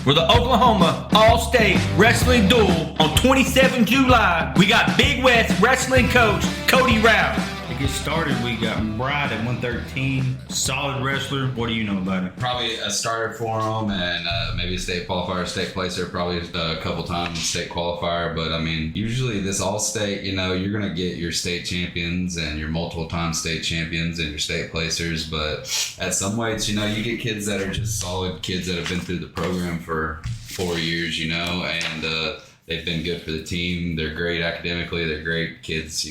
for the Oklahoma All-State Wrestling Duel on 27 July. We got Big West Wrestling Coach Cody Rowell. To get started, we got Bride at 113, solid wrestler. What do you know about it? Probably a starter for him, and maybe a state qualifier, state placer, probably a couple times state qualifier. But I mean, usually this all-state, you're gonna get your state champions and your multiple-time state champions and your state placers. But at some weights, you get kids that are just solid kids that have been through the program for 4 years, and they've been good for the team. They're great academically. They're great kids,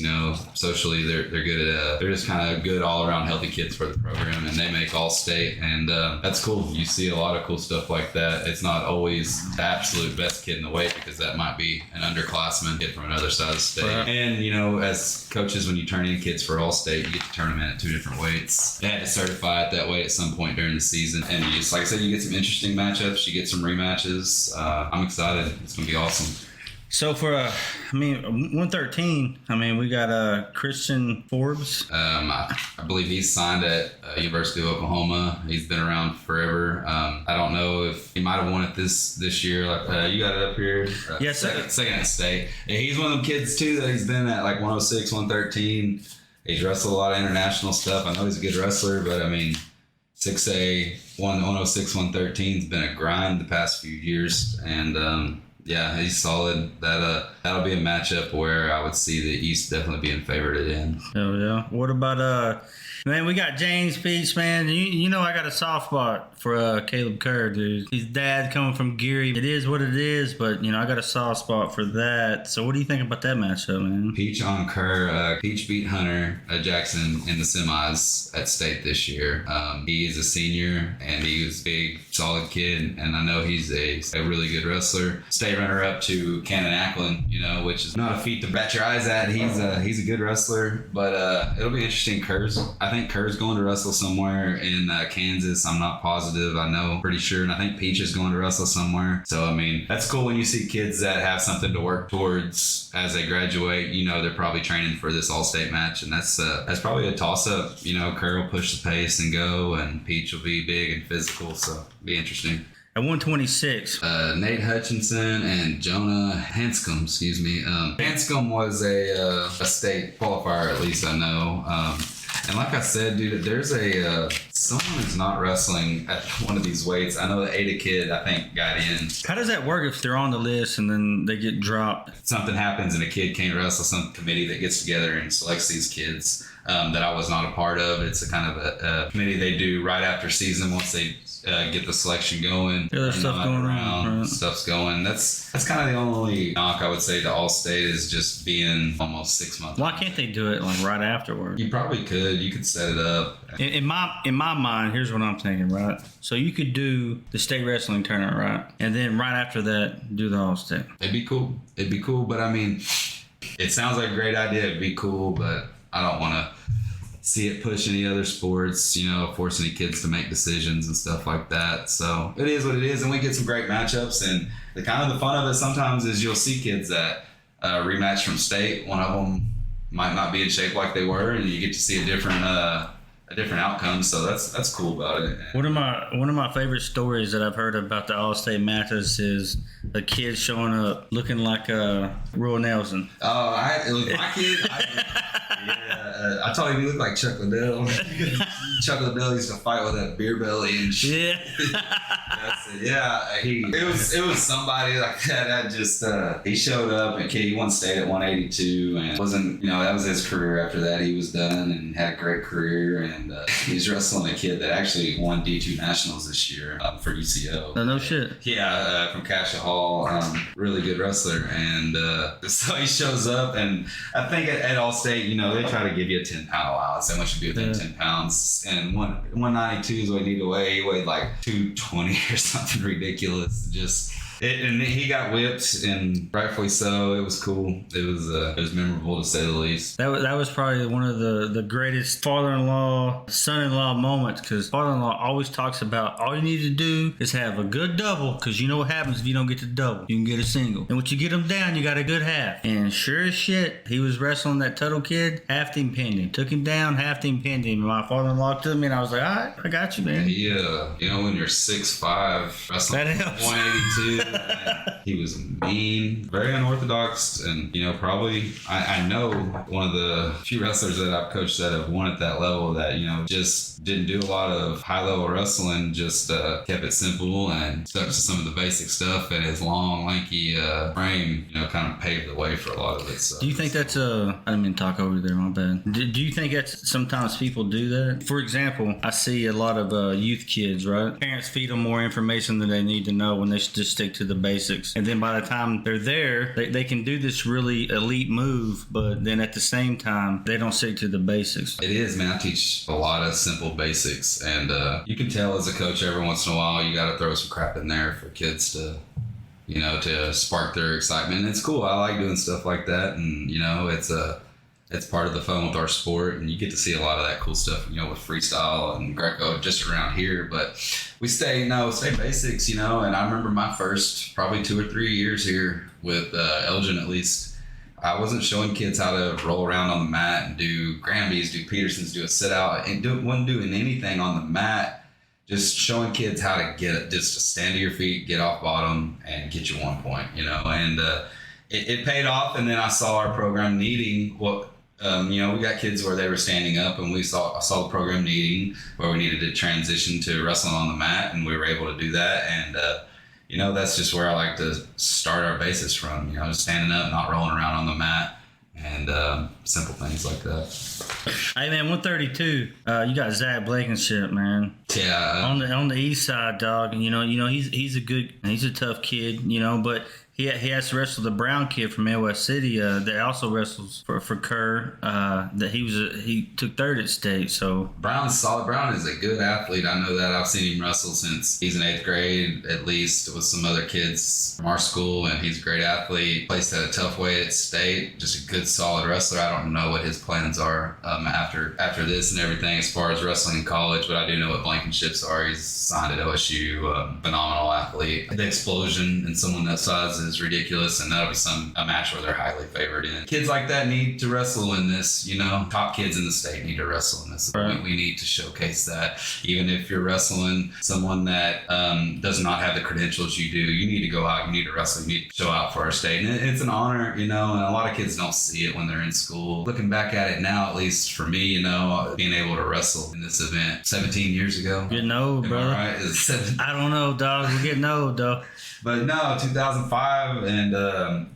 socially. They're good at, they're just kind of good all around healthy kids for the program, and they make all state. And that's cool. You see a lot of cool stuff like that. It's not always the absolute best kid in the weight, because that might be an underclassman kid from another side of the state. Right. And, as coaches, when you turn in kids for all state, you get to turn them in at 2 different weights. They had to certify at that weight at some point during the season. And you just, like I said, you get some interesting matchups. You get some rematches. I'm excited. It's going to be awesome. So for 113, we got Christian Forbes. I believe he's signed at University of Oklahoma. He's been around forever. I don't know if he might have won it this year. You got it up here. Yes, second at state. And he's one of them kids too that he's been at 106, 113. He's wrestled a lot of international stuff. I know he's a good wrestler, but 6A, 106, 113 has been a grind the past few years, and yeah, he's solid. That'll be a matchup where I would see the East definitely being favored in. Oh yeah. What about man? We got James Peach, man. I got a soft spot for Caleb Kerr, dude. His dad coming from Geary. It is what it is, but I got a soft spot for that. So what do you think about that matchup, man? Peach on Kerr. Peach beat Hunter Jackson in the semis at state this year. He is a senior, and he was a big, solid kid, and I know he's a really good wrestler. State runner-up to Cannon Ackland, which is not a feat to bat your eyes at. He's a good wrestler, but it'll be interesting. I think Kerr's going to wrestle somewhere in Kansas. I'm not positive. I know pretty sure, and I think Peach is going to wrestle somewhere. So that's cool when you see kids that have something to work towards as they graduate. They're probably training for this all-state match, and that's probably a toss-up. Kerr will push the pace and go, and Peach will be big and physical, so it'll be interesting. At 126. Nate Hutchinson and Jonah Hanscom, Hanscom was a state qualifier, at least I know. And like I said, dude, there's someone who's not wrestling at one of these weights. I know the Ada kid, I think, got in. How does that work if they're on the list and then they get dropped? Something happens and a kid can't wrestle. Some committee that gets together and selects these kids that I was not a part of. It's a kind of a committee they do right after season once they get the selection going. Yeah, there's stuff going around. Right. Stuff's going. That's kind of the only knock I would say to All-State is just being almost 6 months. Why can't they do it right afterward? You probably could. You could set it up. In my mind, here's what I'm thinking, right? So you could do the state wrestling tournament, right? And then right after that, do the All-State. It'd be cool, but it sounds like a great idea. It'd be cool, but I don't want to see it push any other sports, force any kids to make decisions and stuff like that. So it is what it is, and we get some great matchups. And the fun of it sometimes is you'll see kids that rematch from state. One of them might not be in shape like they were, and you get to see a different outcome. So that's cool about it. One of my favorite stories that I've heard about the All-State matches is a kid showing up looking like Roy Nelson. Oh, my kid. I told him he looked like Chuck Liddell. Chuck Liddell used to fight with that beer belly and shit. Yeah. It was somebody like that just he showed up and he won state at 182 and wasn't that was his career. After that he was done and had a great career, and he's wrestling a kid that actually won D2 Nationals this year for UCO. No shit. Yeah, from Cassia Hall, really good wrestler, and so he shows up, and I think at All-State, they try to give you a 10-pound allowance. They want you to be within 10 pounds, and 192 is what he needed to weigh. He weighed like 220 or something ridiculous. Just And he got whipped, and rightfully so. It was cool. It was memorable to say the least. That was probably one of the greatest father-in-law, son-in-law moments, because father-in-law always talks about all you need to do is have a good double, because you know what happens if you don't get the double. You can get a single. And once you get them down, you got a good half. And sure as shit, he was wrestling that Tuttle kid, half team pinned him. Took him down, half team pinned him. My father-in-law took me, and I was like, all right, I got you, man. He, when you're 6'5", wrestling That helps. 182, he was mean, very unorthodox, and probably I know one of the few wrestlers that I've coached that have won at that level that just didn't do a lot of high-level wrestling, just kept it simple and stuck to some of the basic stuff, and his long, lanky frame, kind of paved the way for a lot of it. So. Do you think that's I didn't mean to talk over there, my bad. Do you think that's sometimes people do that? For example, I see a lot of youth kids, right? Parents feed them more information than they need to know when they should just stick to the basics. And then by the time they're there, they can do this really elite move, but then at the same time, they don't stick to the basics. It is, man. I teach a lot of simple basics, and you can tell as a coach every once in a while you got to throw some crap in there for kids to spark their excitement. And it's cool. I like doing stuff like that, and it's part of the fun with our sport, and you get to see a lot of that cool stuff, with freestyle and Greco just around here. But we stay basics, and I remember my first probably 2 or 3 years here with Elgin, at least. I wasn't showing kids how to roll around on the mat and do Granbys, do Petersons, do a sit out, and wasn't doing anything on the mat. Just showing kids how to get it, just to stand to your feet, get off bottom, and get you 1 point, and it paid off. And then I saw our program needing what, we got kids where they were standing up, and I saw the program needing where we needed to transition to wrestling on the mat, and we were able to do that. And, that's just where I like to start our basis from, just standing up, not rolling around on the mat, and simple things like that. Hey man, 132. You got Zach Blankenship, man. Yeah. On the east side, dog. And he's a tough kid. But he has to wrestle the Brown kid from Midwest City. That also wrestles for Kerr. That he took third at state. So Brown's solid. Brown is a good athlete. I know that. I've seen him wrestle since he's in 8th grade, at least, with some other kids from our school, and he's a great athlete. Placed at a tough weight at state. Just a good, solid wrestler. I don't know what his plans are after this and everything as far as wrestling in college, but I do know what Blankenship's are. He's signed at OSU. Phenomenal athlete. The explosion in someone that size is ridiculous, and that'll be a match where they're highly favored in. Kids like that need to wrestle in this. Top kids in the state need to wrestle in this. Right. We need to showcase that. Even if you're wrestling someone that does not have the credentials you do, you need to go out, you need to wrestle, you need to show out for our state. And it's an honor, and a lot of kids don't see it when they're in school. Looking back at it now, at least for me, being able to wrestle in this event 17 years ago. getting old, brother. Right? I don't know, dog. We're getting old, though. But no, 2005, and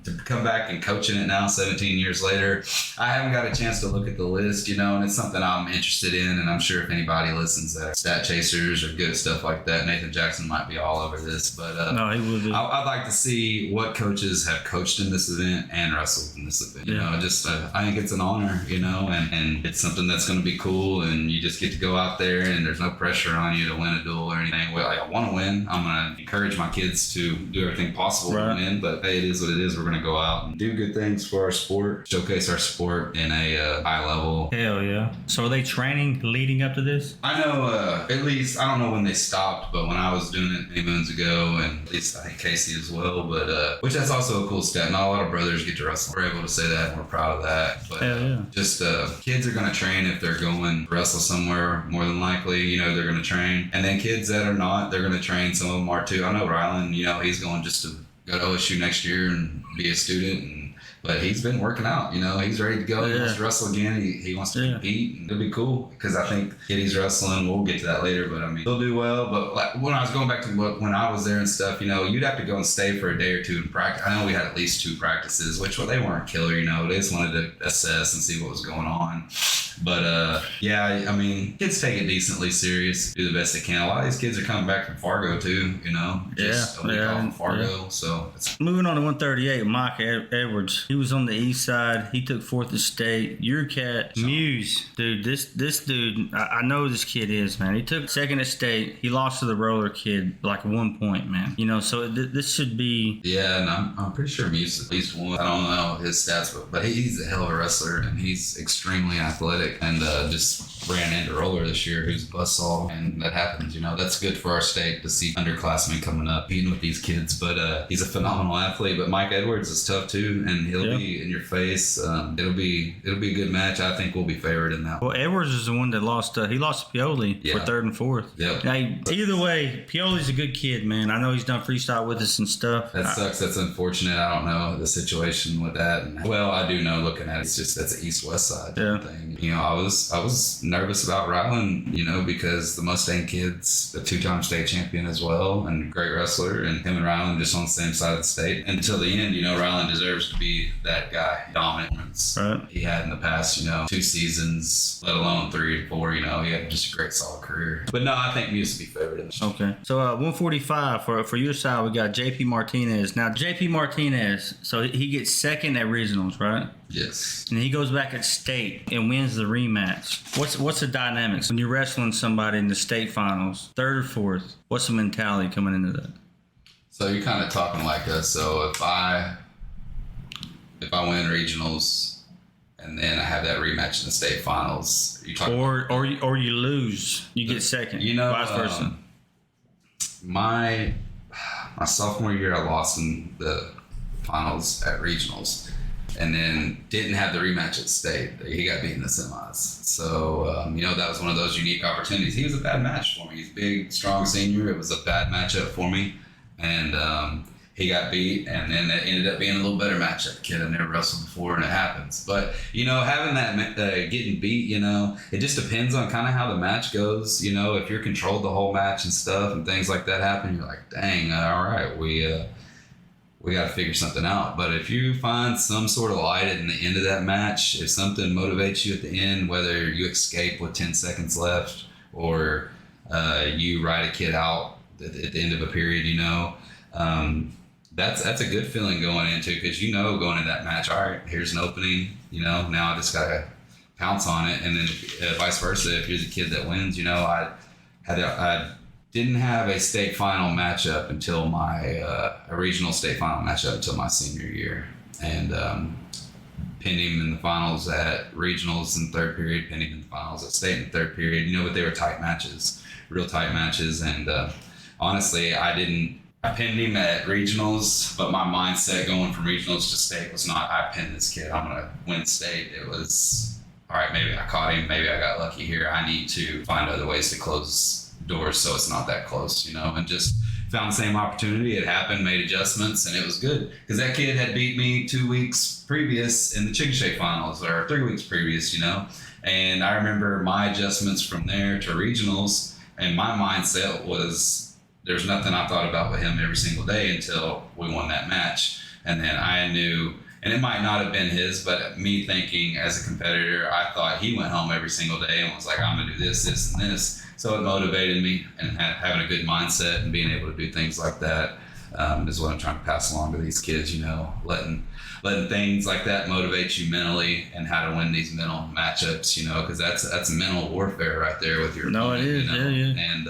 to come back and coaching it now 17 years later, I haven't got a chance to look at the list, and it's something I'm interested in, and I'm sure if anybody listens that stat chasers are good at stuff like that, Nathan Jackson might be all over this, but no, he would be. I'd like to see what coaches have coached in this event and wrestled in this event. I think it's an honor, and it's something that's going to be cool, and you just get to go out there, and there's no pressure on you to win a duel or anything. Well, I want to win. I'm going to encourage my kids to do everything possible to win, but hey, it is what it is. We're going to go out and do good things for our sport, showcase our sport in a high level. Hell yeah. So are they training leading up to this? I know, at least, I don't know when they stopped, but when I was doing it many moons ago, and at least I think Casey as well, but which that's also a cool step. Not a lot of brothers get to wrestle. We're able to say that, and we're proud of that. But hell yeah. Just kids are going to train if they're going to wrestle somewhere, more than likely, they're going to train. And then kids that are not, they're going to train. Some of them are too. I know Rylan, he's going just to go to OSU next year and be a student, but he's been working out. He's ready to go. He wants to wrestle again. He wants to compete, and it'll be cool because I think kiddies wrestling. We'll get to that later, but he'll do well. But like when I was going back to when I was there and stuff, you'd have to go and stay for a day or two and practice. I know we had at least 2 practices, which they weren't killer. They just wanted to assess and see what was going on. But yeah, I mean, kids take it decently serious, do the best they can. A lot of these kids are coming back from Fargo too, just a week off from Fargo. So it's moving on to 138. Mike Edwards, he was on the east side. He took fourth at state. Your cat Muse, dude. This dude, I know this kid is, man. He took second at state. He lost to the roller kid like 1 point, man. So this should be. Yeah, and I'm pretty sure Muse at least won. I don't know his stats, but he's a hell of a wrestler, and he's extremely athletic, and just ran into Roller this year, who's a buzzsaw, and that happens. That's good for our state to see underclassmen coming up, beating with these kids. But he's a phenomenal athlete. But Mike Edwards is tough too, and he'll be in your face. It'll be a good match. I think we'll be favored in that. Well, Edwards is the one that lost. He lost to Pioli for third and fourth. Yep. Hey, either way, Pioli's a good kid, man. I know he's done freestyle with us and stuff. That sucks. That's unfortunate. I don't know the situation with that. Well, I do know looking at it, it's just that's an east-west side thing. I was nervous about Ryland, because the Mustang kid's a two-time state champion as well and a great wrestler, and him and Ryland just on the same side of the state. Until the end, Ryland deserves to be that guy, dominant. Right. He had in the past, 2 seasons, let alone 3 and 4. He had just a great solid career. But no, I think Muse to be favored. Okay. So 145 for your side, we got JP Martinez. Now JP Martinez, so he gets second at regionals, right? Yes. And he goes back at state and wins the rematch. What's the dynamics when you're wrestling somebody in the state finals, third or fourth? What's the mentality coming into that? So you're kind of talking like us. So if I win regionals and then I have that rematch in the state finals, you talking or you lose, you get second. Vice versa. My sophomore year, I lost in the finals at regionals, and then didn't have the rematch at state. He got beat in the semis. So, that was one of those unique opportunities. He was a bad match for me. He's a big, strong senior. It was a bad matchup for me. And he got beat, and then it ended up being a little better matchup. The kid I never wrestled before, and it happens. But, having that, getting beat, it just depends on kind of how the match goes. If you're controlled the whole match and stuff and things like that happen, you're like, dang, all right, we got to figure something out. But if you find some sort of light in the end of that match, if something motivates you at the end, whether you escape with 10 seconds left or you ride a kid out at the end of a period, that's a good feeling going into, because going into that match, all right, here's an opening, now I just got to pounce on it. And then vice versa, if you're the kid that wins, I didn't have a state final matchup until a regional state final matchup until my senior year, and pinned him in the finals at regionals in third period, pinned him in the finals at state in third period. But they were tight matches, real tight matches, and honestly, I pinned him at regionals, but my mindset going from regionals to state was not, I pinned this kid, I'm gonna win state. It was, all right, maybe I caught him, maybe I got lucky here. I need to find other ways to close doors so it's not that close, and just found the same opportunity. It happened, made adjustments, and it was good, because that kid had beat me 2 weeks previous in the Chicken Shake finals, or 3 weeks previous, and I remember my adjustments from there to regionals, and my mindset was there's nothing I thought about with him every single day until we won that match. And then I knew, and it might not have been his, but me thinking as a competitor, I thought he went home every single day and was like, I'm gonna do this, this, and this. So it motivated me, and having a good mindset and being able to do things like that is what I'm trying to pass along to these kids, letting things like that motivate you mentally, and how to win these mental matchups, because that's mental warfare right there with your opponent, it is, yeah. And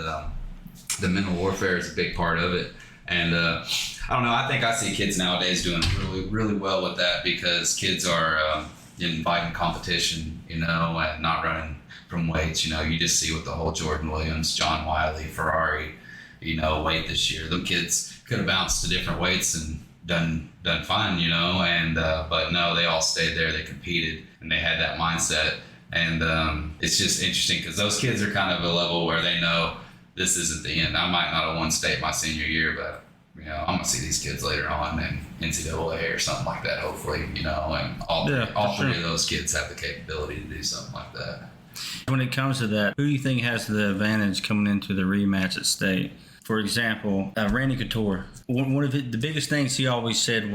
the mental warfare is a big part of it. And I don't know, I think I see kids nowadays doing really, really well with that, because kids are in fighting competition, and not running from weights. You just see with the whole Jordan Williams, John Wiley, Ferrari, weight this year. Them kids could have bounced to different weights and done fine, and but no, they all stayed there. They competed, and they had that mindset. And it's just interesting, because those kids are kind of a level where they know this isn't the end. I might not have won state my senior year, but I'm gonna see these kids later on in NCAA or something like that, hopefully, and all three of those kids have the capability to do something like that. When it comes to that, who do you think has the advantage coming into the rematch at state? For example, Randy Couture. One of the biggest things he always said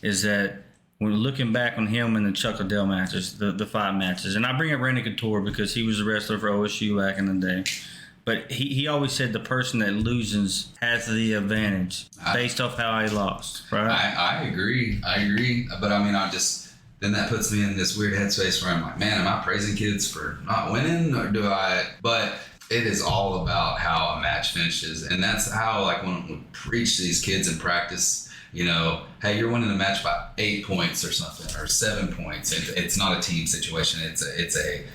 is that when looking back on him in the Chuck Liddell matches, the 5 matches, and I bring up Randy Couture because he was a wrestler for OSU back in the day. But he always said the person that loses has the advantage based off how he lost, right? I agree. But I mean, then that puts me in this weird headspace where I'm like, man, am I praising kids for not winning, or do I? But it is all about how a match finishes, and that's how, like, when we preach to these kids in practice, you know, hey, you're winning the match by 8 points or something, or 7 points. It's not a team situation. It's a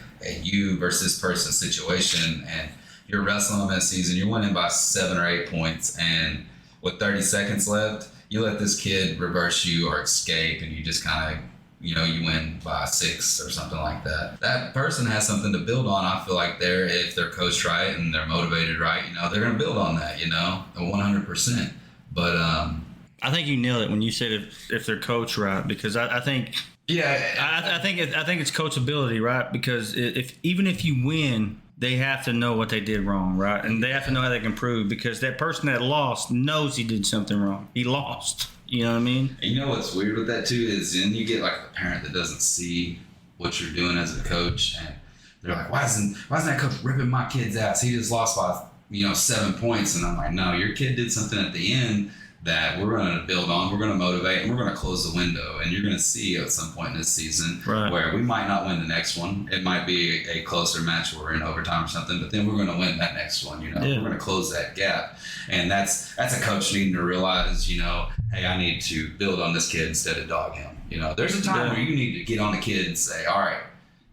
you versus person situation, and you're wrestling on that season. You're winning by 7 or 8 points, and with 30 seconds left, you let this kid reverse you or escape, and you just kind of, you know, you win by 6 or something like that. That person has something to build on. I feel like if they're coached right and they're motivated right, you know, they're going to build on that, you know, 100%. But I think you nailed it when you said if they're coached right, because I think I think it's coachability, right? Because even if you win, they have to know what they did wrong, right? And they have to know how they can improve, because that person that lost knows he did something wrong. He lost. You know what I mean? And you know what's weird with that too is then you get like the parent that doesn't see what you're doing as a coach, and they're like, why isn't that coach ripping my kid's ass? He just lost by 7 points. And I'm like, no, your kid did something at the end that we're going to build on, we're going to motivate, and we're going to close the window. And you're going to see at some point in this season where we might not win the next one. It might be a closer match where we're in overtime or something, but then we're going to win that next one. We're going to close that gap. And that's a coach needing to realize, hey, I need to build on this kid instead of dog him. There's a time where you need to get on the kid and say, all right,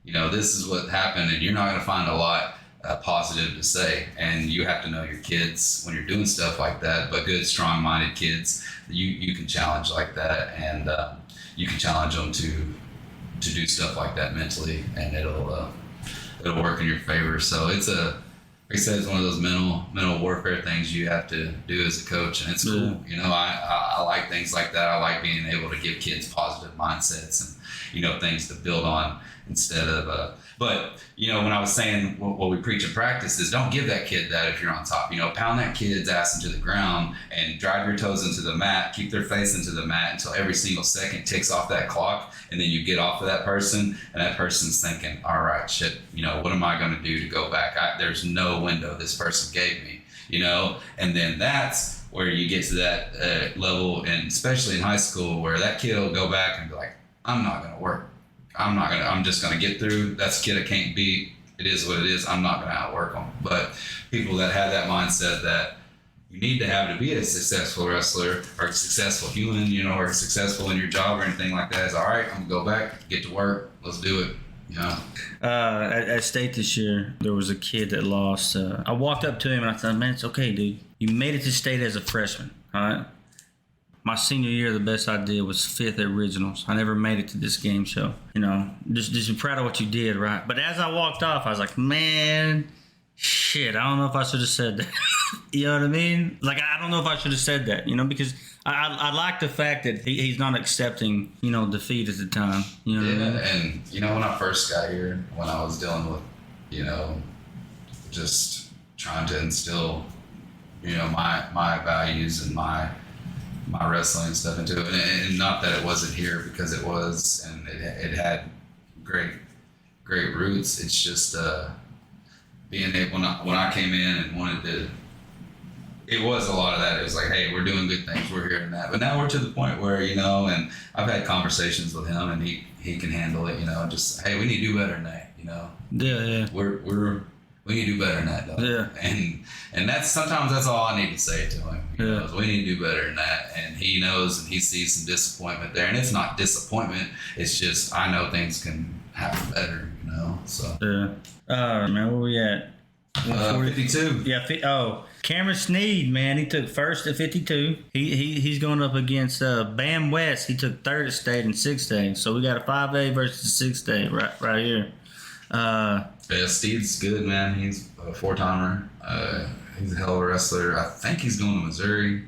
this is what happened, and you're not going to find a lot positive to say, and you have to know your kids when you're doing stuff like that. But good, strong-minded kids, you can challenge like that, and you can challenge them to do stuff like that mentally, and it'll work in your favor. So like I said, it's one of those mental warfare things you have to do as a coach, and it's cool. I like things like that. I like being able to give kids positive mindsets and things to build on instead of. But when I was saying what we preach in practice is don't give that kid that if you're on top. Pound that kid's ass into the ground and drive your toes into the mat, keep their face into the mat until every single second ticks off that clock, and then you get off of that person, and that person's thinking, all right, shit, what am I going to do to go back? There's no window this person gave me, and then that's where you get to that level, and especially in high school, where that kid will go back and be like, I'm not going to work. I'm just going to get through. That's a kid I can't beat. It is what it is. I'm not going to outwork them. But people that have that mindset that you need to have to be a successful wrestler or a successful human, or successful in your job or anything like that is, all right, I'm going to go back, get to work. Let's do it. At state this year, there was a kid that lost. I walked up to him and I thought, man, it's okay, dude. You made it to state as a freshman, all right? My senior year, the best I did was 5th at regionals. I never made it to this game show. Just be proud of what you did, right? But as I walked off, I was like, man, shit, I don't know if I should have said that. You know what I mean? Like, I don't know if I should have said that, because I like the fact that he's not accepting, defeat at the time. You know what I mean? And, when I first got here, when I was dealing with, just trying to instill, my values and my wrestling and stuff into it, and not that it wasn't here, because it was, and it had great roots. It's just being able, when I came in and wanted to, it was a lot of that. It was like, hey, we're doing good things, we're here and that, but now we're to the point where, and I've had conversations with him, and he can handle it, just, hey, we need to do better than that, Yeah. We need to do better than that, though. Yeah. And sometimes that's all I need to say to him. Is we need to do better than that. And he knows, and he sees some disappointment there. And it's not disappointment. It's just, I know things can happen better, so. Yeah. Man, where we at? 52. Yeah. Cameron Sneed, man, he took first at 52. He's going up against Bam West. He took third at state and 6A. So we got a 5A versus a 6A right here. Yeah, Steve's good, man. He's a 4-timer. He's a hell of a wrestler. I think he's going to Missouri.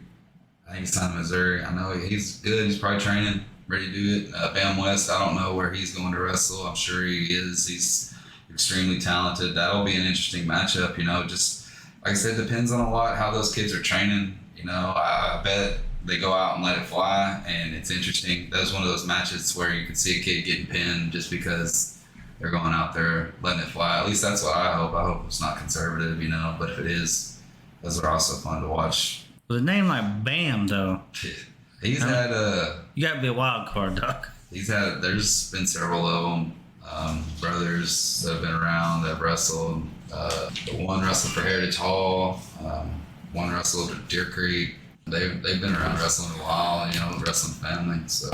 I think he's signed to Missouri. I know he's good. He's probably training, ready to do it. Bam West, I don't know where he's going to wrestle. I'm sure he is. He's extremely talented. That'll be an interesting matchup. Just like I said, depends on a lot how those kids are training. You know, I bet they go out and let it fly, and it's interesting. That was one of those matches where you could see a kid getting pinned just because they're going out there letting it fly. At least that's what I hope. I hope it's not conservative, you know. But if it is, those are also fun to watch. With a name like Bam, though, He's had you got to be a wild card, Doc. There's been several of them. Brothers that have been around that have wrestled. The one wrestled for Heritage Hall. One wrestled at Deer Creek. They've been around wrestling a while, you know, wrestling family. So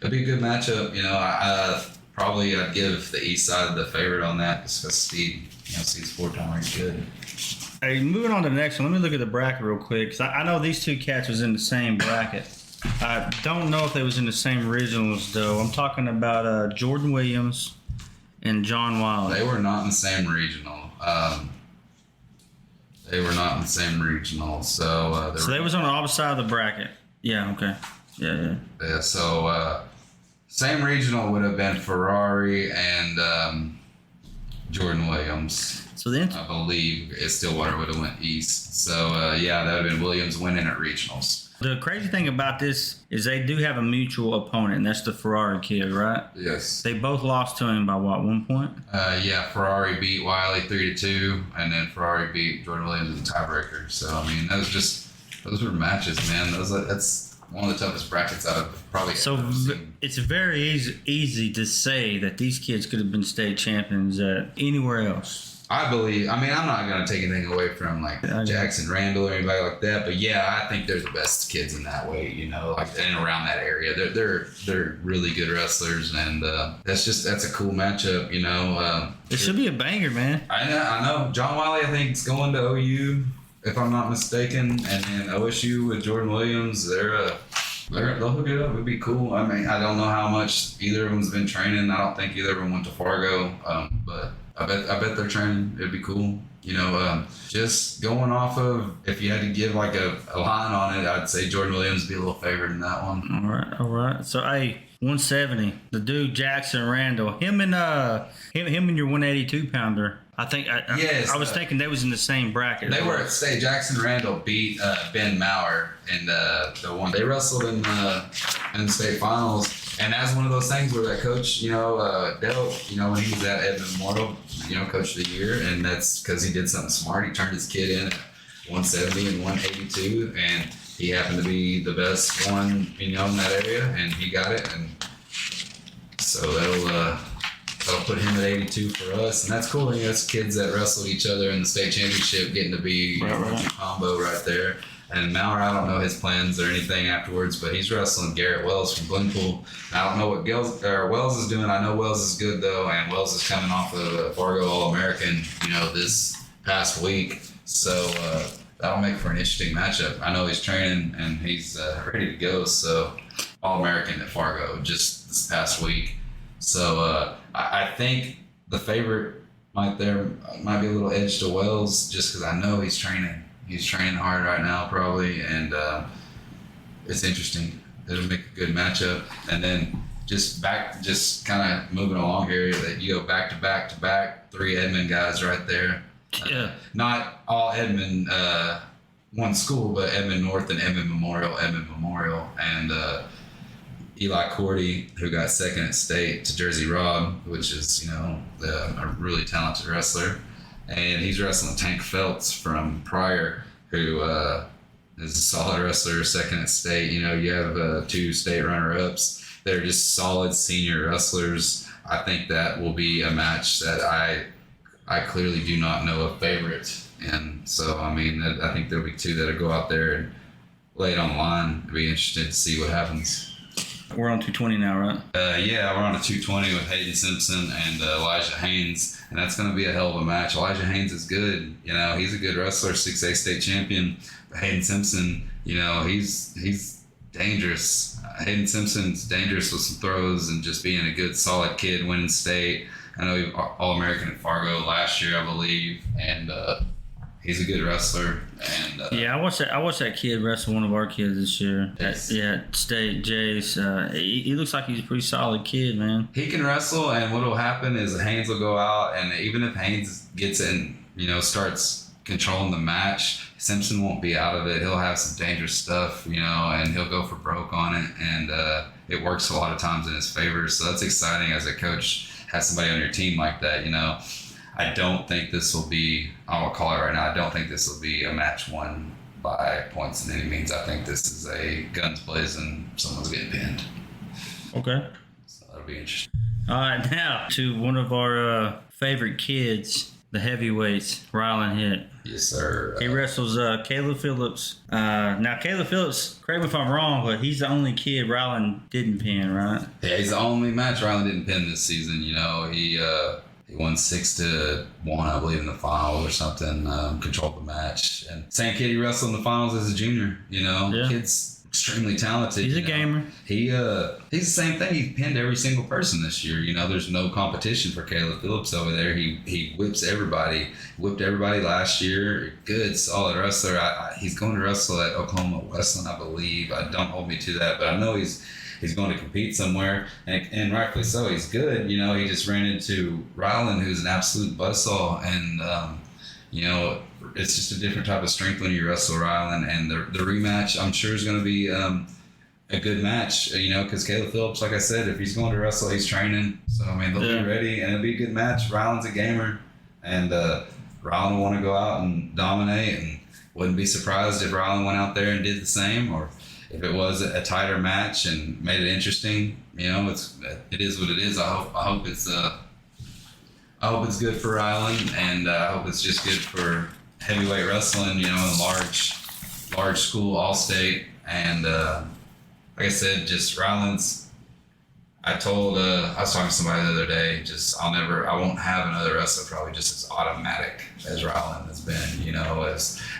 it'd be a good matchup. You know, I'd give the East Side the favorite on that just because Steve's 4-timer. He's good. Hey, moving on to the next one. Let me look at the bracket real quick because I know these two cats was in the same bracket. I don't know if they was in the same regionals though. I'm talking about Jordan Williams and John Wiley. They were not in the same regional. So they was on the opposite side of the bracket. Yeah. Okay. Yeah. Yeah. So same regional would have been Ferrari and Jordan Williams. So then I believe Stillwater would have went east. So that would have been Williams winning at regionals. The crazy thing about this is they do have a mutual opponent, and that's the Ferrari kid, right? Yes. They both lost to him by what, 1 point? Ferrari beat Wiley 3-2, and then Ferrari beat Jordan Williams in the tiebreaker. So I mean, those were matches, man. That's one of the toughest brackets I've probably ever seen. It's very easy to say that these kids could have been state champions anywhere else. I mean, I'm not going to take anything away from like Jackson Randall or anybody like that, but yeah, I think they're the best kids in that way, you know, like and around that area. They're really good wrestlers, and that's a cool matchup, you know. It should be a banger, man. I know. John Wiley, I think, is going to OU, if I'm not mistaken, and then OSU with Jordan Williams, they'll hook it up. It'd be cool. I mean, I don't know how much either of them's been training. I don't think either of them went to Fargo, but I bet they're training. It'd be cool. You know, just going off of, if you had to give like a line on it, I'd say Jordan Williams would be a little favored in that one. All right. So, 170. The dude Jackson Randall. Him and your 182 pounder. I think. Yes. I was thinking they was in the same bracket. They were at state. Jackson Randall beat Ben Maurer in the one. They wrestled in the state finals. And that's one of those things where that coach, you know, dealt, you know, when he was at Edmond Memorial, you know, coach of the year, and that's because he did something smart. He turned his kid in at 170 and 182, and he happened to be the best one, you know, in that area, and he got it, and so that'll put him at 82 for us, and that's cool. You know, that's kids that wrestled each other in the state championship getting to be a combo right there. And Maurer, I don't know his plans or anything afterwards, but he's wrestling Garrett Wells from Glenpool. I don't know what Wells is doing. I know Wells is good, though, and Wells is coming off of a Fargo All-American, you know, this past week. So that'll make for an interesting matchup. I know he's training, and he's ready to go. So All-American at Fargo just this past week. So I think the favorite might be a little edge to Wells just because I know he's training. He's training hard right now, probably, and it's interesting. It'll make a good matchup. And then just kind of moving along here, that you go back to back, 3 Edmond guys right there. Yeah. Not all Edmond, one school, but Edmond North and Edmond Memorial, and Eli Cordy, who got second at state, to Jersey Rob, which is, you know, a really talented wrestler. And he's wrestling Tank Feltz from Pryor, who is a solid wrestler, second at state. You know, you have 2 state runner-ups. They're just solid senior wrestlers. I think that will be a match that I clearly do not know a favorite. And so, I mean, I think there'll be 2 that'll go out there and lay it on the line. It'll be interesting to see what happens. We're on 220 now, right? Yeah, we're on a 220 with Hayden Simpson and Elijah Haynes, and that's going to be a hell of a match. Elijah Haynes is good. You know, he's a good wrestler, 6A state champion. But Hayden Simpson, you know, he's dangerous. Hayden Simpson's dangerous with some throws and just being a good, solid kid, winning state. I know he was All-American at Fargo last year, I believe, and he's a good wrestler. And yeah, I watched that kid wrestle one of our kids this year. Yes. At state, Jace. He looks like he's a pretty solid kid, man. He can wrestle, and what will happen is Haynes will go out, and even if Haynes gets in, you know, starts controlling the match, Simpson won't be out of it. He'll have some dangerous stuff, and he'll go for broke on it, and it works a lot of times in his favor. So that's exciting as a coach, have somebody on your team like that. I don't think this will be, I'll call it right now, I don't think this will be a match won by points in any means. I think this is a guns blazing, someone's getting pinned. Okay. So that'll be interesting. All right, now to one of our favorite kids, the heavyweights, Rylan Hitt. Yes, sir. He wrestles Caleb Phillips. Now, Caleb Phillips, correct me if I'm wrong, but he's the only kid Rylan didn't pin, right? Yeah, he's the only match Rylan didn't pin this season. He won 6-1, I believe, in the finals or something. Controlled the match. And same kid he wrestled in the finals as a junior. Yeah. Kid's extremely talented. He's a gamer. He's the same thing. He pinned every single person this year. There's no competition for Caleb Phillips over there. He whips everybody. Whipped everybody last year. Good, solid wrestler. He's going to wrestle at Oklahoma Westland, I believe. Don't hold me to that, but I know he's going to compete somewhere, and rightfully so. He's good. He just ran into Rylan, who's an absolute buzzsaw, and it's just a different type of strength when you wrestle Rylan. And the rematch, I'm sure, is going to be a good match. Because Caleb Phillips, like I said, if he's going to wrestle, he's training. So they'll be ready, and it'll be a good match. Rylan's a gamer, and Rylan will want to go out and dominate, and wouldn't be surprised if Rylan went out there and did the same, or if it was a tighter match and made it interesting. It is what it is. I hope it's good for Rylan, and I hope it's just good for heavyweight wrestling. In large school, all state, and like I said, just Rylan's. I was talking to somebody the other day, I won't have another wrestler probably just as automatic as Rylan has been.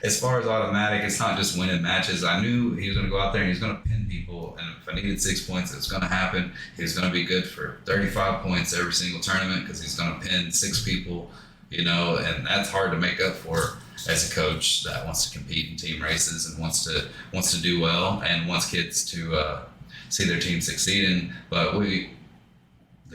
As far as automatic, it's not just winning matches. I knew he was going to go out there and he's going to pin people, and if I needed 6 points, it was going to happen. He was going to be good for 35 points every single tournament because he's going to pin 6 people, and that's hard to make up for as a coach that wants to compete in team races and wants to do well and wants kids to see their team succeeding. But the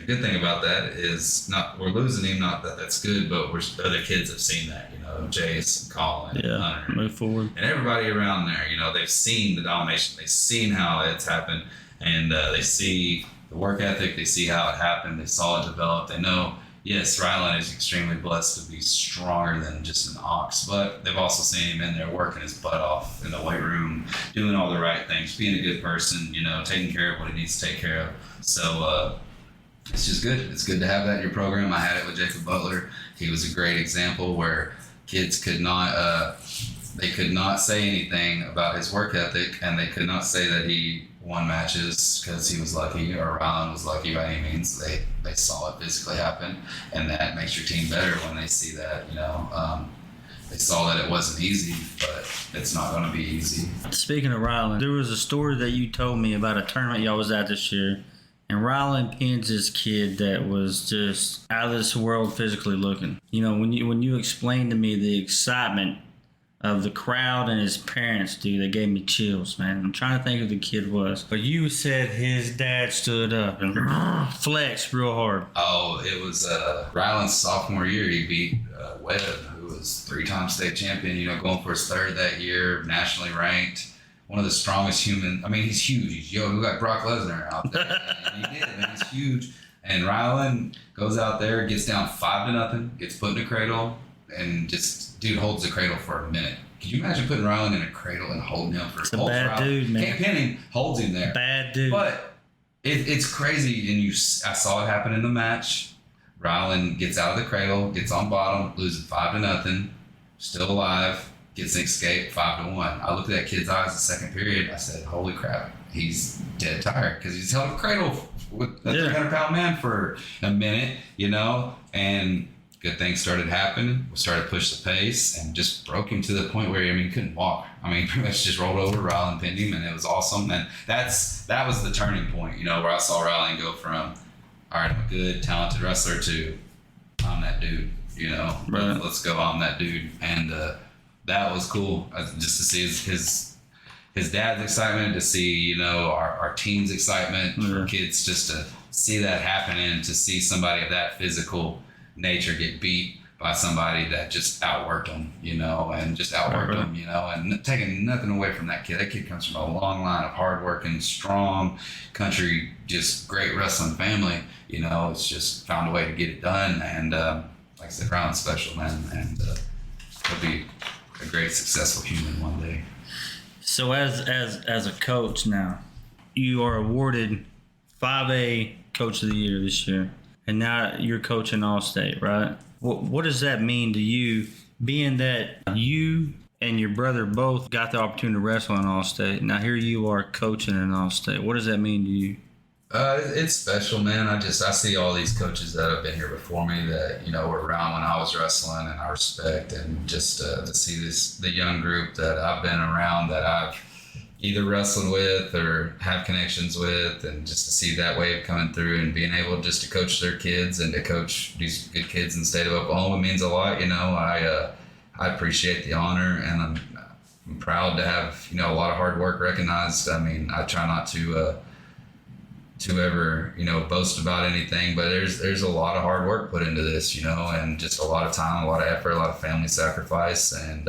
good thing about that is we're losing him. Not that that's good, but other kids have seen that. Jace, Colin, Hunter, move forward, and everybody around there. They've seen the domination. They've seen how it's happened, and they see the work ethic. They see how it happened. They saw it develop. They know. Yes, Rylan is extremely blessed to be stronger than just an ox, but they've also seen him in there working his butt off in the weight room, doing all the right things, being a good person, taking care of what he needs to take care of. So it's just good. It's good to have that in your program. I had it with Jacob Butler. He was a great example where kids could not say anything about his work ethic, and they could not say that he won matches because he was lucky or Rylan was lucky by any means. They saw it physically happen, and that makes your team better when they see that. They saw that it wasn't easy, but it's not going to be easy. Speaking of Rylan, there was a story that you told me about a tournament y'all was at this year, and Rylan pins this kid that was just out of this world physically looking. When you explained to me the excitement of the crowd and his parents, dude, that gave me chills, man. I'm trying to think who the kid was. But you said his dad stood up and flexed real hard. Oh, it was Rylan's sophomore year. He beat Webb, who was 3-time state champion, going for his 3rd that year, nationally ranked. One of the strongest he's huge. He's we got Brock Lesnar out there. And he did, man. He's huge. And Rylan goes out there, gets down 5-0, gets put in a cradle, and dude holds the cradle for a minute. Could you imagine putting Rylan in a cradle and holding him for a bad dude, man. Can't pin him, holds him there. Bad dude. But it's crazy, and I saw it happen in the match. Rylan gets out of the cradle, gets on bottom, loses 5-0, still alive, gets an escape 5-1. I looked at that kid's eyes the second period. I said, "Holy crap, he's dead tired," because he's held a cradle with a 300-pound man for a minute, and good things started happening. We started to push the pace and just broke him to the point where he couldn't walk. Pretty much just rolled over. Rylan pinned him, and it was awesome. And that was the turning point, where I saw Rylan go from, all right, I'm a good, talented wrestler to I'm that dude. Right. Let's go, I'm that dude. And that was cool, just to see his dad's excitement, to see our team's excitement for kids, just to see that happen, and to see somebody of that physical nature get beat by somebody that just outworked them, and just outworked Right. them, and taking nothing away from that kid. That kid comes from a long line of hardworking, strong country, just great wrestling family. It's just found a way to get it done. And like I said, Brown's special, man, and he'll be a great, successful human one day. So as a coach now, you are awarded 5A Coach of the Year this year, and now you're coaching All-State, right? What does that mean to you, being that you and your brother both got the opportunity to wrestle in All-State? Now here you are coaching in All-State. What does that mean to you? It's special, man. I see all these coaches that have been here before me that were around when I was wrestling, and I respect, and just to see the young group that I've been around, that I've either wrestled with or have connections with, and just to see that wave coming through and being able just to coach their kids and to coach these good kids in the state of Oklahoma means a lot. I appreciate the honor, and I'm proud to have a lot of hard work recognized. I mean, I try not to ever boast about anything, but there's a lot of hard work put into this, and just a lot of time, a lot of effort, a lot of family sacrifice, and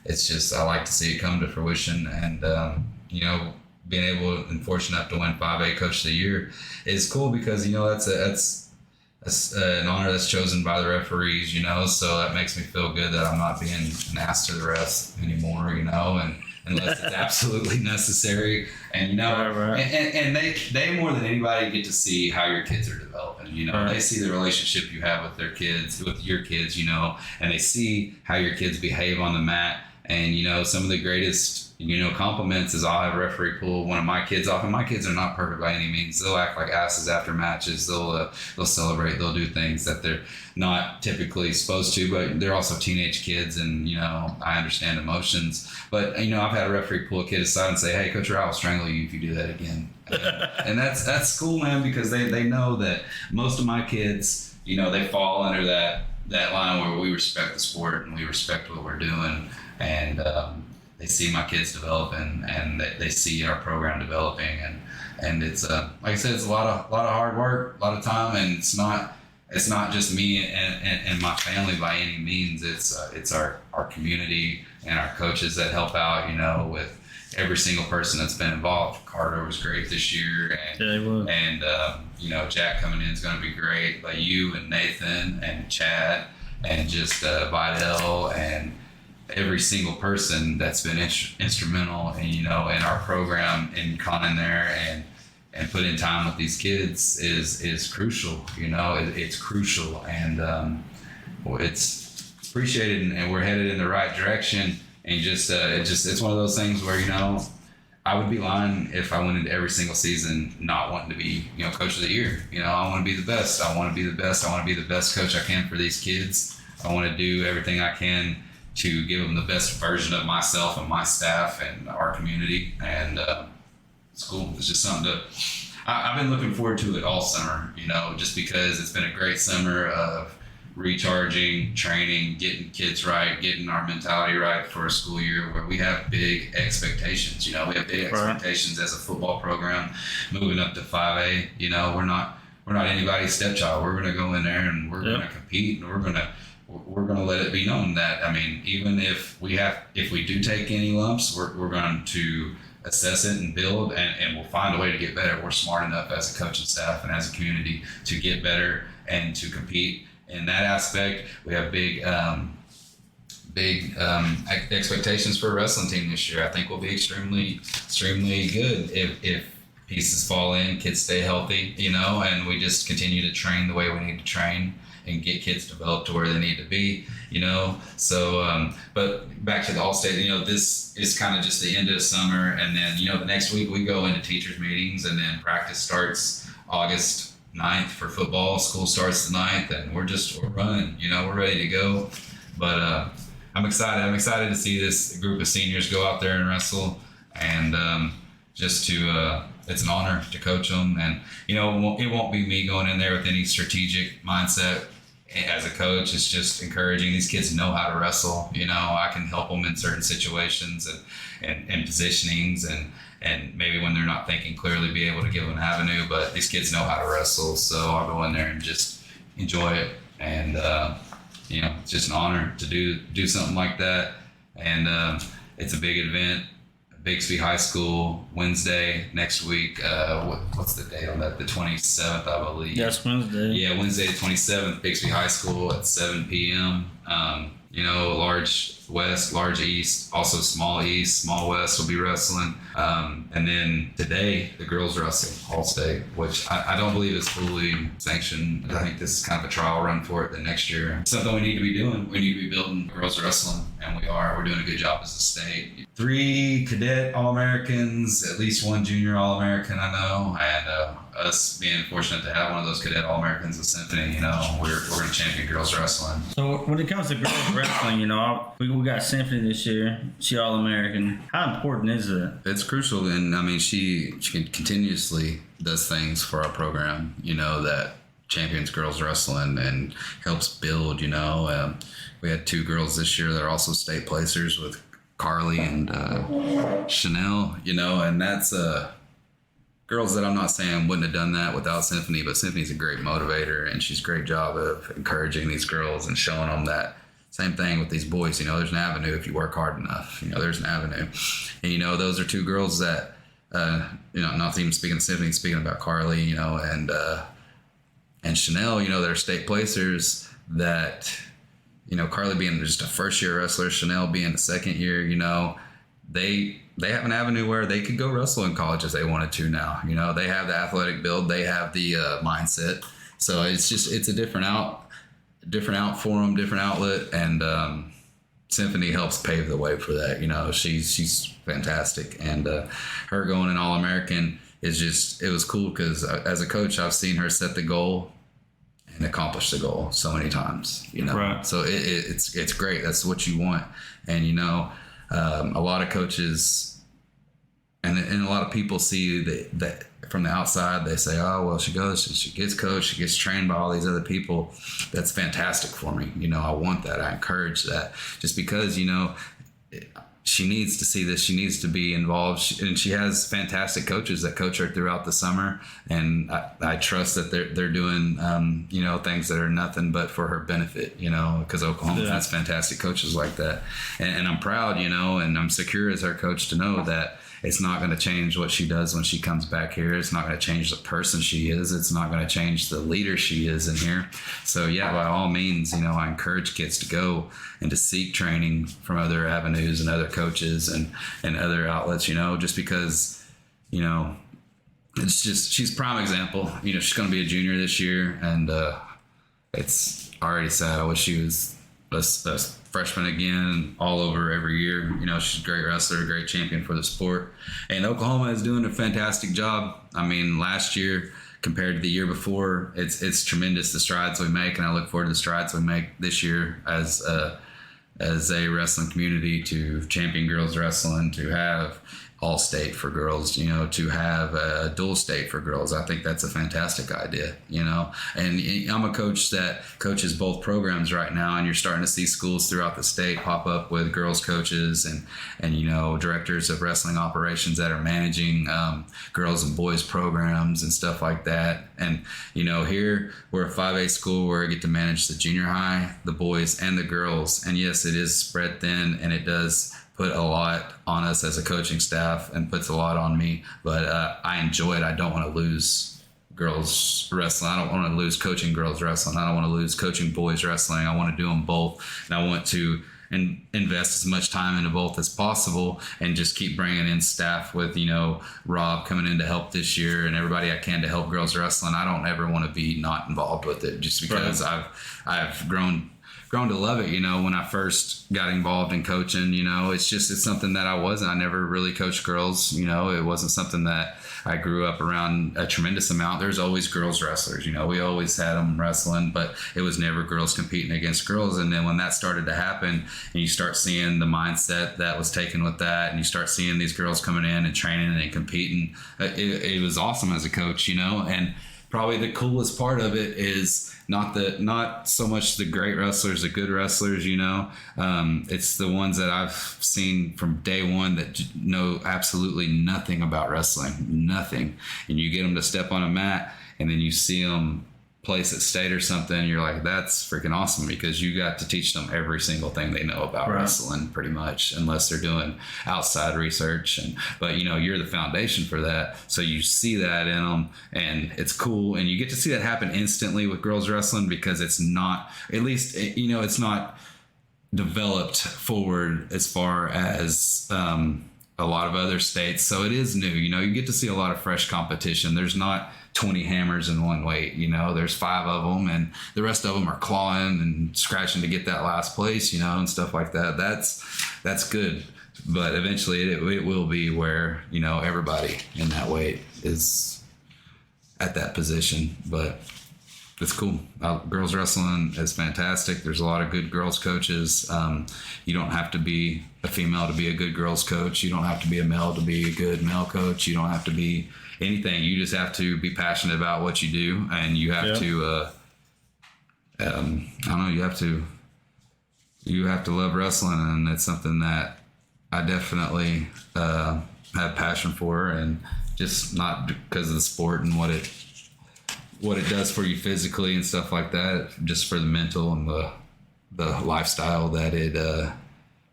it's just, I like to see it come to fruition. And being able and fortunate enough to win 5A Coach of the Year is cool, because that's an honor that's chosen by the referees, so that makes me feel good that I'm not being an ass to the rest anymore, and unless it's absolutely necessary. And Right. and they more than anybody get to see how your kids are developing. Right. They see the relationship you have with your kids, and they see how your kids behave on the mat. And some of the greatest compliments is, I'll have a referee pull one of my kids off, and my kids are not perfect by any means. They'll act like asses after matches. They'll celebrate. They'll do things that they're not typically supposed to, but they're also teenage kids, and I understand emotions. But I've had a referee pull a kid aside and say, "Hey, Coach Rowell will strangle you if you do that again." And that's cool, man, because they know that most of my kids, they fall under that line where we respect the sport and we respect what we're doing, and they see my kids developing, and they see our program developing, and it's like I said, it's a lot of hard work, a lot of time, and it's not just me and my family by any means. It's our community and our coaches that help out, with every single person that's been involved. Carter was great this year, and Jack coming in is going to be great. But you and Nathan and Chad and just Vidal and every single person that's been instrumental in our program and gone in there and put in time with these kids is crucial. It's crucial, and it's appreciated, and we're headed in the right direction. And it's one of those things where I would be lying if I went into every single season not wanting to be Coach of the Year. I want to be the best. I want to be the best. I want to be the best coach I can for these kids. I want to do everything I can to give them the best version of myself and my staff and our community. And it's cool. It's just something I've been looking forward to it all summer, just because it's been a great summer of recharging, training, getting kids right, getting our mentality right for a school year where we have big expectations. We have big expectations as a football program moving up to 5A. We're not anybody's stepchild. We're going to go in there and we're going to compete, and we're going to let it be known that, even if we do take any lumps, we're going to assess it and build, and we'll find a way to get better. We're smart enough as a coaching staff and as a community to get better and to compete. In that aspect, we have big expectations for a wrestling team this year. I think we'll be extremely, extremely good if pieces fall in, kids stay healthy, and we just continue to train the way we need to train and get kids developed to where they need to be, So, but back to the All-State, this is kind of just the end of the summer, and then, the next week we go into teachers meetings, and then practice starts August 9th for football. School starts the 9th, and we're running, we're ready to go. But I'm excited to see this group of seniors go out there and wrestle, and it's an honor to coach them. And it won't be me going in there with any strategic mindset as a coach. It's just encouraging. These kids know how to wrestle. I can help them in certain situations and positionings, and maybe when they're not thinking clearly, be able to give them an avenue. But these kids know how to wrestle, so I'll go in there and just enjoy it. And it's just an honor to do something like that. And it's a big event. Bixby High School, Wednesday next week. What's the date on that? The 27th, I believe. Yes, Wednesday. Yeah, Wednesday the 27th, Bixby High School at 7 p.m. Large West, large East, also small East, small West will be wrestling. And then today, the girls wrestling all state, which I don't believe is fully sanctioned. I think this is kind of a trial run for it. The next year, something we need to be doing. We need to be building girls wrestling, and we are. We're doing a good job as a state. 3 cadet All-Americans, at least 1 junior All-American, I know, and us being fortunate to have one of those cadet All-Americans with Symphony, we're going to champion girls wrestling. So when it comes to girls wrestling, we got Symphony this year. She All-American. How important is it? It's crucial, and I mean, she continuously does things for our program, that champions girls wrestling and helps build, we had 2 girls this year that are also state placers with Carly and Chanel, and that's girls that I'm not saying wouldn't have done that without Symphony, but Symphony's a great motivator, and she's a great job of encouraging these girls and showing them that same thing with these boys. There's an avenue if you work hard enough. There's an avenue, and those are 2 girls that not even speaking of Symphony, speaking about Carly, and Chanel, they're state placers that, Carly being just a first year wrestler, Chanel being a second year, they have an avenue where they could go wrestle in college if they wanted to now. They have the athletic build, they have the mindset. So it's a different out for them, different outlet, and Symphony helps pave the way for that. She's fantastic, and her going an All-American it was cool because as a coach, I've seen her set the goal and accomplish the goal so many times. Right. So it's great. That's what you want, and a lot of coaches and a lot of people see that from the outside. They say, oh, well, she gets coached, she gets trained by all these other people. That's fantastic for me. I want that. I encourage that, just because, she needs to see this. She needs to be involved, and she has fantastic coaches that coach her throughout the summer. And I trust that they're doing, things that are nothing but for her benefit, because Oklahoma has fantastic coaches like that. And I'm proud, and I'm secure as her coach to know that it's not going to change what she does when she comes back here. It's not going to change the person she is. It's not going to change the leader she is in here. So yeah, by all means, I encourage kids to go and to seek training from other avenues and other coaches and other outlets, just because, it's just, she's a prime example. She's going to be a junior this year, and it's already sad. I wish she was a freshman again, all over every year. She's a great wrestler, a great champion for the sport. And Oklahoma is doing a fantastic job. I mean, last year compared to the year before, it's tremendous the strides we make, and I look forward to the strides we make this year as a wrestling community to champion girls wrestling, to have all state for girls, to have a dual state for girls. I think that's a fantastic idea, and I'm a coach that coaches both programs right now, and you're starting to see schools throughout the state pop up with girls coaches and directors of wrestling operations that are managing girls and boys programs and stuff like that. And here we're a 5A school where I get to manage the junior high, the boys and the girls, and yes, it is spread thin, and it does put a lot on us as a coaching staff and puts a lot on me, but I enjoy it. I don't want to lose girls wrestling. I don't want to lose coaching girls wrestling. I don't want to lose coaching boys wrestling. I want to do them both, and I want to invest as much time into both as possible, and just keep bringing in staff with Rob coming in to help this year, and everybody I can to help girls wrestling. I don't ever want to be not involved with it, just because right. I've grown to love it. When I first got involved in coaching, it's something that I never really coached girls. It wasn't something that I grew up around a tremendous amount. There's always girls wrestlers, we always had them wrestling, but it was never girls competing against girls. And then when that started to happen, and you start seeing the mindset that was taken with that, and you start seeing these girls coming in and training and competing, it was awesome as a coach, and probably the coolest part of it is not so much the great wrestlers, the good wrestlers, it's the ones that I've seen from day one that know absolutely nothing about wrestling, nothing. And you get them to step on a mat, and then you see them place at state or something, you're like, that's freaking awesome, because you got to teach them every single thing they know about wrestling, pretty much, unless they're doing outside research. But you're the foundation for that, so you see that in them, and it's cool, and you get to see that happen instantly with girls wrestling, because it's not, at least it's not developed forward as far as a lot of other states. So it is new. You get to see a lot of fresh competition. There's not 20 hammers in one weight. There's 5 of them, and the rest of them are clawing and scratching to get that last place, and stuff like that. That's good. But eventually it will be where, everybody in that weight is at that position. But it's cool. Girls wrestling is fantastic. There's a lot of good girls coaches. You don't have to be a female to be a good girls coach. You don't have to be a male to be a good male coach. You don't have to be anything. You just have to be passionate about what you do, and you have to I don't know, you have to love wrestling, and it's something that I definitely have passion for, and just not because of the sport and what it does for you physically and stuff like that, just for the mental and the lifestyle that it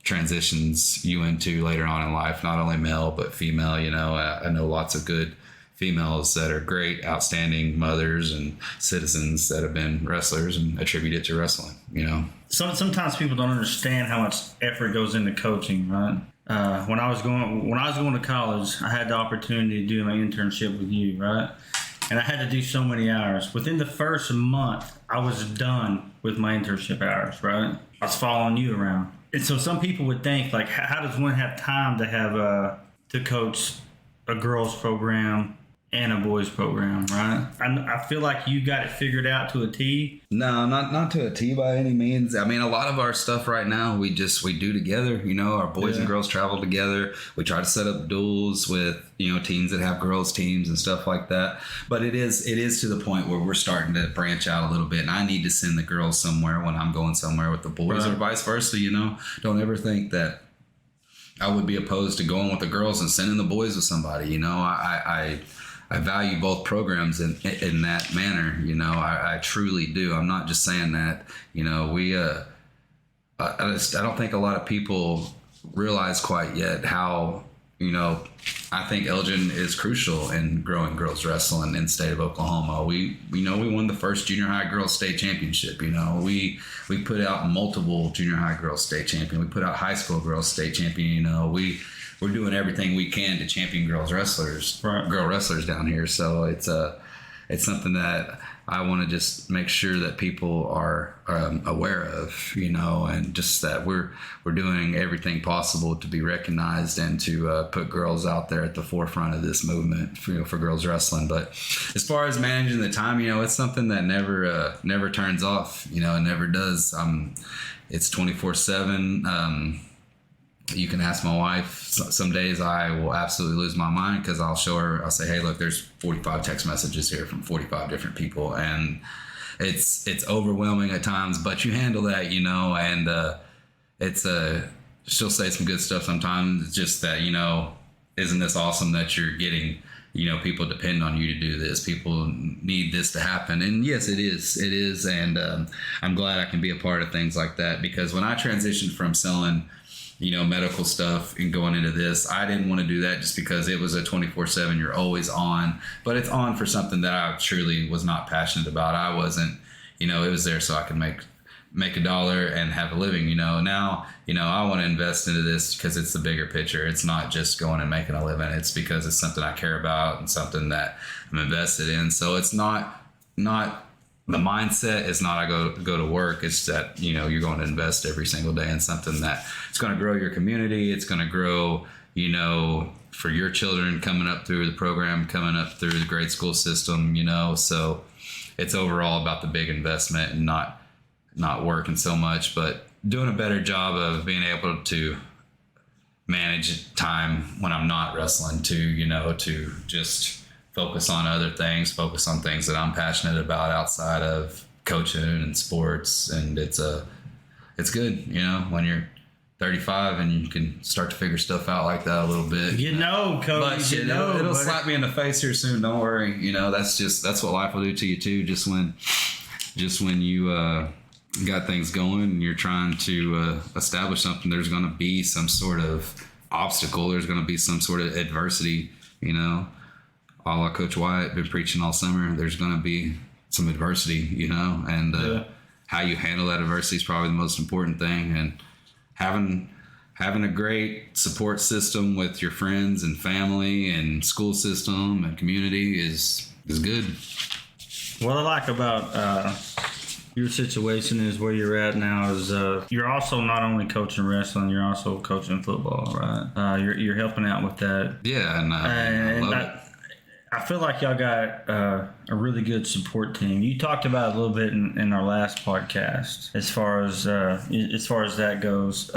transitions you into later on in life, not only male but female. I know lots of good females that are great, outstanding mothers and citizens that have been wrestlers and attribute it to wrestling. Sometimes people don't understand how much effort goes into coaching, right? When I was going to college, I had the opportunity to do my internship with you, right? And I had to do so many hours. Within the first month, I was done with my internship hours, right? I was following you around. And so some people would think, like, how does one have time to have to coach a girls program and a boys program, right? I feel like you got it figured out to a T. No, not to a T by any means. I mean, a lot of our stuff right now, we do together. Our boys and girls travel together. We try to set up duels with, teams that have girls teams and stuff like that. But it is to the point where we're starting to branch out a little bit, and I need to send the girls somewhere when I'm going somewhere with the boys, or vice versa. Don't ever think that I would be opposed to going with the girls and sending the boys with somebody. I value both programs in that manner. I truly do. I'm not just saying that. I don't think a lot of people realize quite yet how, I think Elgin is crucial in growing girls wrestling in the state of Oklahoma. We won the first junior high girls state championship. We put out multiple junior high girls state champion. We put out high school girls state champion. We're doing everything we can to champion girl wrestlers down here. So it's something that I want to just make sure that people are aware of, and just that we're doing everything possible to be recognized and to put girls out there at the forefront of this movement for girls wrestling. But as far as managing the time, it's something that never turns off. It never does. It's 24/7. You can ask my wife. Some days I will absolutely lose my mind, because I'll show her, I'll say, hey, look, there's 45 text messages here from 45 different people. And it's overwhelming at times, but you handle that, and she'll say some good stuff sometimes. It's just that, isn't this awesome that you're getting, people depend on you to do this. People need this to happen. And yes, it is. And I'm glad I can be a part of things like that, because when I transitioned from selling medical stuff and going into this, I didn't want to do that just because it was a 24/7, you're always on, but it's on for something that I truly was not passionate about. I wasn't, it was there so I could make a dollar and have a living. Now, I want to invest into this because it's the bigger picture. It's not just going and making a living. It's because it's something I care about and something that I'm invested in. So it's not the mindset is not I go to work. It's that, you're going to invest every single day in something that it's going to grow your community. It's going to grow, for your children coming up through the program, coming up through the grade school system, so it's overall about the big investment and not working so much, but doing a better job of being able to manage time when I'm not wrestling to just focus on other things, focus on things that I'm passionate about outside of coaching and sports. And it's good, when you're 35 and you can start to figure stuff out like that a little bit. You know, Cody. But shit, it'll slap me in the face here soon. Don't worry. You know, that's what life will do to you too. Just when you got things going and you're trying to establish something, there's going to be some sort of obstacle. There's going to be some sort of adversity. You know, a la Coach Wyatt been preaching all summer. There's going to be some adversity. You know, and how you handle that adversity is probably the most important thing. And having a great support system with your friends and family and school system and community is good. What I like about your situation is where you're at now is you're also not only coaching wrestling, you're also coaching football, right? You're helping out with that. Yeah, and I love it. I feel like y'all got a really good support team. You talked about it a little bit in our last podcast as far as that goes.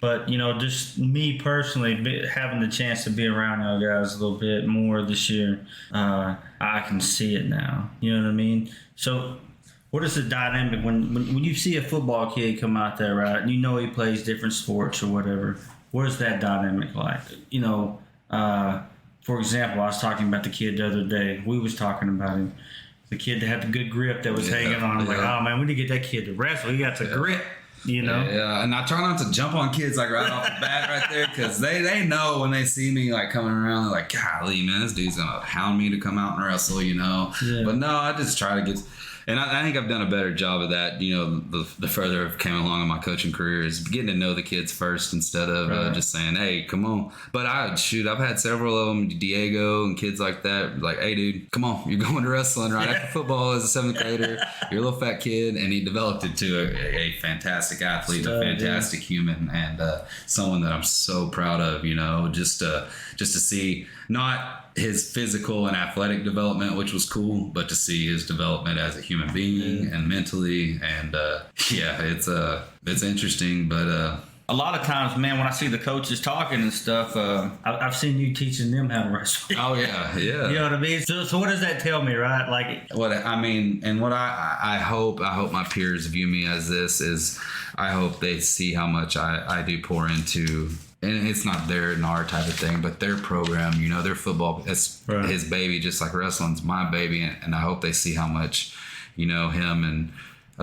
But, you know, just me personally, having the chance to be around y'all guys a little bit more this year, I can see it now. You know what I mean? So what is the dynamic when you see a football kid come out there, right, and you know he plays different sports or whatever, what is that dynamic like? You know, for example, I was talking about the kid the other day. We was talking about him. The kid that had the good grip that was hanging on. I'm like, oh, man, we need to get that kid to wrestle. He got the grip, you know? Yeah, and I try not to jump on kids, like, right off the bat right there, because they know when they see me, like, coming around, they're like, golly, man, this dude's going to hound me to come out and wrestle, you know? Yeah. But, no, I just try to get... And I think I've done a better job of that, you know, the further I've came along in my coaching career is getting to know the kids first instead of just saying, hey, come on. But I've had several of them, Diego and kids like that, like, hey, dude, come on, you're going to wrestling right after football as a 7th grader. You're a little fat kid. And he developed into a fantastic athlete, a fantastic human, and someone that I'm so proud of, you know, just to see not his physical and athletic development, which was cool, but to see his development as a human being and mentally, and it's interesting. But a lot of times, man, when I see the coaches talking and stuff, I've seen you teaching them how to wrestle. Oh yeah. You know what I mean? So what does that tell me, right? Like, what I mean, and what I hope my peers view me as this is, I hope they see how much I do pour into. And it's not their and our type of thing, but their program, you know, their football, it's his baby, just like wrestling's my baby. And I hope they see how much, you know, him and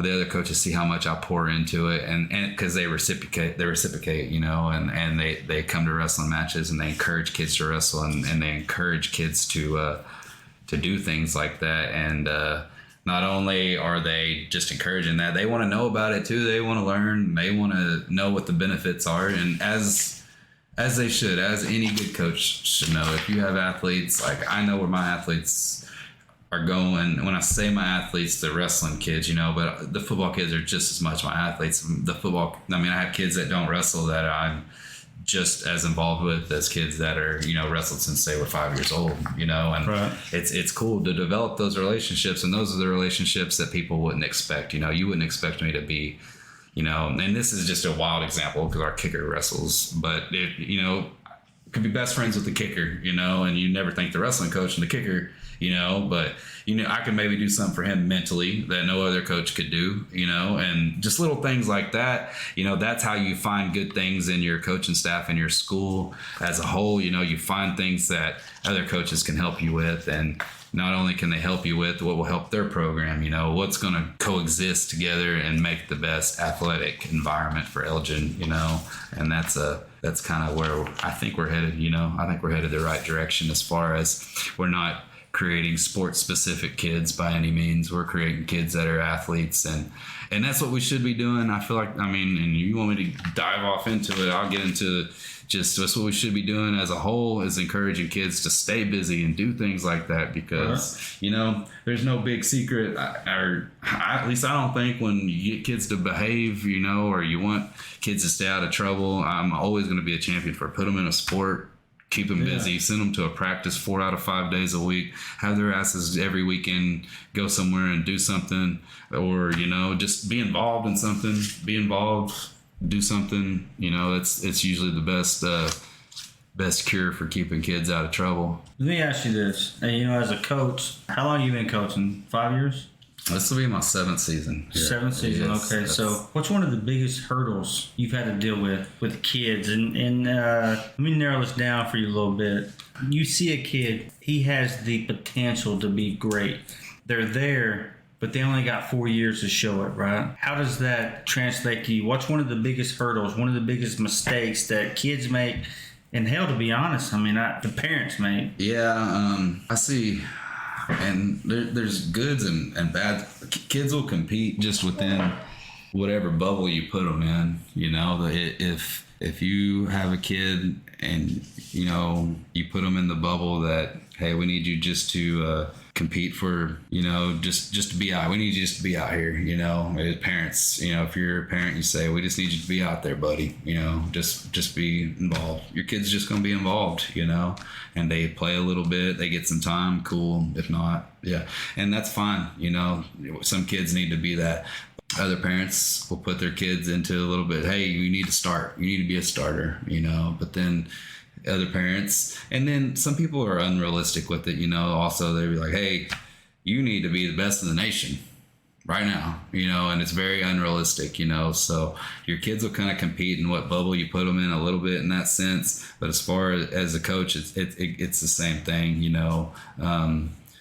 the other coaches see how much I pour into it. And because they reciprocate, you know, and they come to wrestling matches and they encourage kids to wrestle and they encourage kids to do things like that. And not only are they just encouraging that, they want to know about it too. They want to learn. They want to know what the benefits are. And as they should, as any good coach should know. If you have athletes, like I know where my athletes are going. When I say my athletes, the wrestling kids, you know, but the football kids are just as much my athletes. I have kids that don't wrestle that I'm just as involved with as kids that are, you know, wrestled since they were 5 years old, you know, and it's cool to develop those relationships. And those are the relationships that people wouldn't expect. You know, you wouldn't expect me to be, you know, and this is just a wild example because our kicker wrestles, but you know, could be best friends with the kicker, you know, and you never think the wrestling coach and the kicker, you know, but, you know, I can maybe do something for him mentally that no other coach could do, you know, and just little things like that, you know, that's how you find good things in your coaching staff and your school as a whole. You know, you find things that other coaches can help you with, and not only can they help you with what will help their program, you know, what's going to coexist together and make the best athletic environment for Elgin, you know, and that's kind of where I think we're headed, you know. I think we're headed the right direction as far as we're not creating sports specific kids by any means. We're creating kids that are athletes, and that's what we should be doing. I feel like, I mean, and you want me to dive off into it, I'll get into just what we should be doing as a whole is encouraging kids to stay busy and do things like that, because you know, there's no big secret, or at least I don't think, when you get kids to behave, you know, or you want kids to stay out of trouble, I'm always going to be a champion for put them in a sport, keep them busy, send them to a practice 4 out of 5 days a week, have their asses every weekend, go somewhere and do something, or, you know, just be involved in something, do something, you know. It's usually the best cure for keeping kids out of trouble. Let me ask you this, and you know, as a coach, how long have you been coaching? 5 years? This will be my 7th season. Yeah. Seventh season. Yes, Okay. So, what's one of the biggest hurdles you've had to deal with kids? And let me narrow this down for you a little bit. You see a kid, he has the potential to be great. They're there, but they only got 4 years to show it, right? How does that translate to you? What's one of the biggest hurdles, one of the biggest mistakes that kids make? And hell, to be honest, I mean, the parents make. Yeah, I see. And there's goods and bad. Kids will compete just within whatever bubble you put them in. You know, if you have a kid and, you know, you put them in the bubble that, hey, we need you just to compete for, you know, just to be out. We need you just to be out here, you know. As parents, you know, if you're a parent, you say, we just need you to be out there, buddy. You know, just be involved. Your kid's just going to be involved, you know, and they play a little bit. They get some time. Cool. If not, yeah. And that's fine. You know, some kids need to be that. Other parents will put their kids into a little bit, hey, you need to start. You need to be a starter, you know, but then other parents, and then some people are unrealistic with it, you know. Also, they'll be like, hey, you need to be the best in the nation right now, you know, and it's very unrealistic, you know. So your kids will kind of compete in what bubble you put them in a little bit in that sense. But as far as a coach, it's the same thing, you know.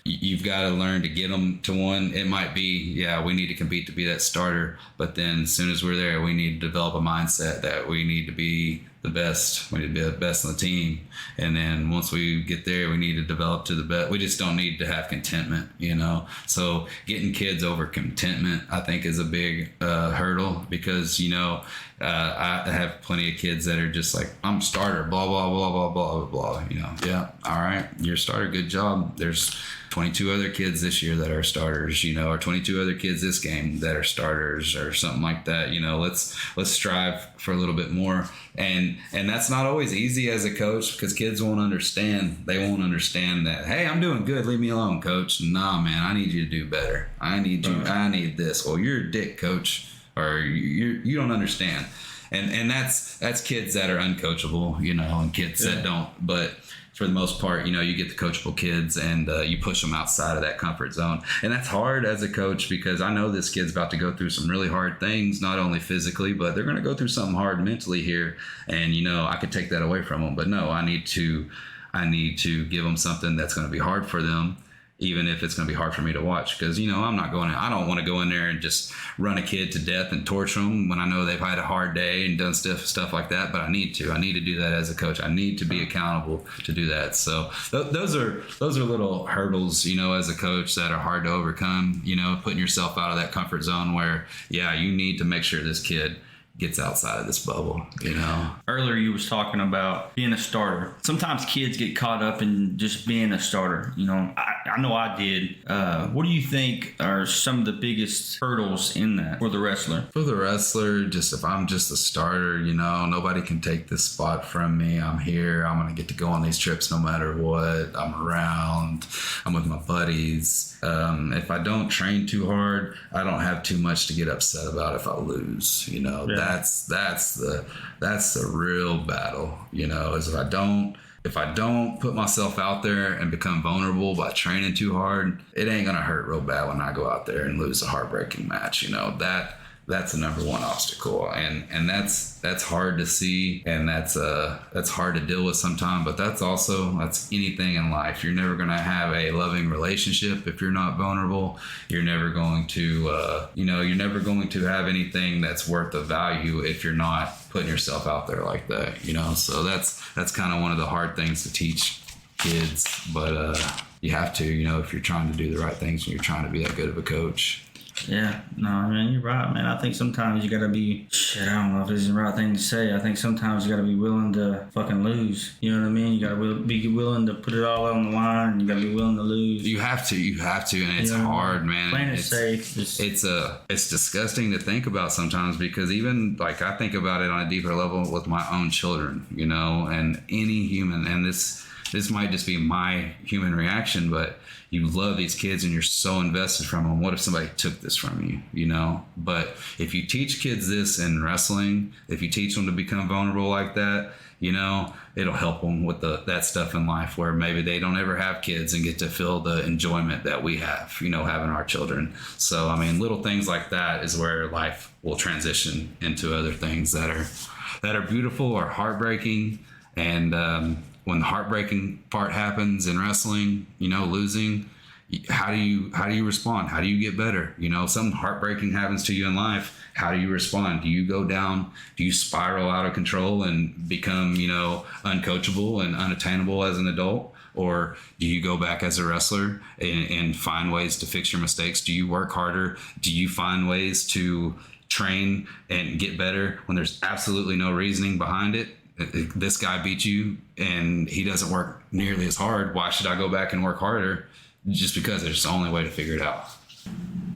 You've got to learn to get them to one. It might be, yeah, we need to compete to be that starter, but then as soon as we're there, we need to develop a mindset that we need to be the best. We need to be the best on the team. And then once we get there, we need to develop to the best. We just don't need to have contentment, you know. So getting kids over contentment, I think, is a big hurdle because, you know, I have plenty of kids that are just like, I'm a starter, blah, blah, blah, blah, blah, blah, you know. Yeah, all right, you're a starter, good job. There's 22 other kids this year that are starters, you know, or 22 other kids this game that are starters or something like that. You know, let's strive for a little bit more. And that's not always easy as a coach because kids won't understand. They won't understand that, hey, I'm doing good, leave me alone, coach. Nah, man, I need you to do better. I need you. I need this. Well, you're a dick, coach, or you don't understand. And that's kids that are uncoachable, you know, and kids that don't. But for the most part, you know, you get the coachable kids and you push them outside of that comfort zone. And that's hard as a coach because I know this kid's about to go through some really hard things, not only physically, but they're going to go through something hard mentally here. And, you know, I could take that away from them. But no, I need to give them something that's going to be hard for them, even if it's going to be hard for me to watch. Because, you know, I don't want to go in there and just run a kid to death and torture them when I know they've had a hard day and done stuff like that. But I need to do that as a coach. I need to be accountable to do that. So those are little hurdles, you know, as a coach that are hard to overcome, you know, putting yourself out of that comfort zone where, yeah, you need to make sure this kid gets outside of this bubble, you know. Earlier you was talking about being a starter. Sometimes kids get caught up in just being a starter, you know. I know I did. What do you think are some of the biggest hurdles in that for the wrestler? For the wrestler, just if I'm just a starter, you know, nobody can take this spot from me. I'm here. I'm going to get to go on these trips no matter what. I'm around. I'm with my buddies. If I don't train too hard, I don't have too much to get upset about if I lose, you know. Yeah. That's the real battle, you know, is if I don't put myself out there and become vulnerable by training too hard, it ain't gonna hurt real bad when I go out there and lose a heartbreaking match, you know. That's the number one obstacle, and that's hard to see, and that's hard to deal with sometimes. But that's anything in life. You're never gonna have a loving relationship if you're not vulnerable. You're never going to you're never going to have anything that's worth of value if you're not putting yourself out there like that, you know. So that's kind of one of the hard things to teach kids, but you have to, you know, if you're trying to do the right things and you're trying to be that good of a coach. Yeah, no, I mean, you're right, man. I think sometimes you gotta be, I don't know if this is the right thing to say. I think sometimes you gotta be willing to fucking lose. You know what I mean? You gotta be willing to put it all on the line, and you gotta be willing to lose. You have to, and it's hard, man. Playing it safe. It's disgusting to think about sometimes because even, like, I think about it on a deeper level with my own children, you know, and any human, and this this might just be my human reaction, but you love these kids and you're so invested from them. What if somebody took this from you, you know? But if you teach kids this in wrestling, if you teach them to become vulnerable like that, you know, it'll help them with that stuff in life where maybe they don't ever have kids and get to feel the enjoyment that we have, you know, having our children. So, I mean, little things like that is where life will transition into other things that are beautiful or heartbreaking. And when the heartbreaking part happens in wrestling, you know, losing, how do you respond? How do you get better? You know, something heartbreaking happens to you in life. How do you respond? Do you go down? Do you spiral out of control and become, you know, uncoachable and unattainable as an adult? Or do you go back as a wrestler and find ways to fix your mistakes? Do you work harder? Do you find ways to train and get better when there's absolutely no reasoning behind it? This guy beat you and he doesn't work nearly as hard. Why should I go back and work harder? Just because it's the only way to figure it out.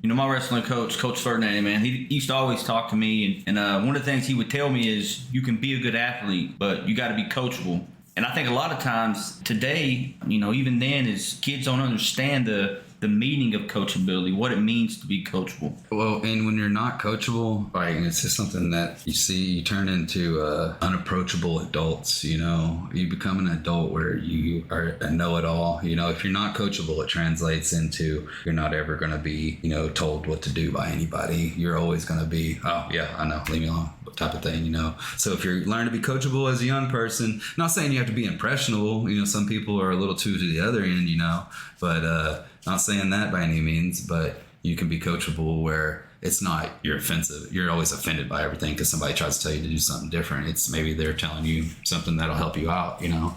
You know, my wrestling coach, Coach Ferdinand, man, he used to always talk to me. And one of the things he would tell me is you can be a good athlete, but you got to be coachable. And I think a lot of times today, you know, even then, is kids don't understand the meaning of coachability, what it means to be coachable. Well, and when you're not coachable, like, it's just something that you turn into unapproachable adults, you know. You become an adult where you are a know-it-all. You know, if you're not coachable, it translates into you're not ever going to be, you know, told what to do by anybody. You're always going to be, oh, yeah, I know, leave me alone, type of thing, you know. So if you learn to be coachable as a young person, not saying you have to be impressionable, you know, some people are a little too to the other end, you know, but not saying that by any means, but you can be coachable where it's not you're offensive. You're always offended by everything because somebody tries to tell you to do something different. It's maybe they're telling you something that'll help you out, you know?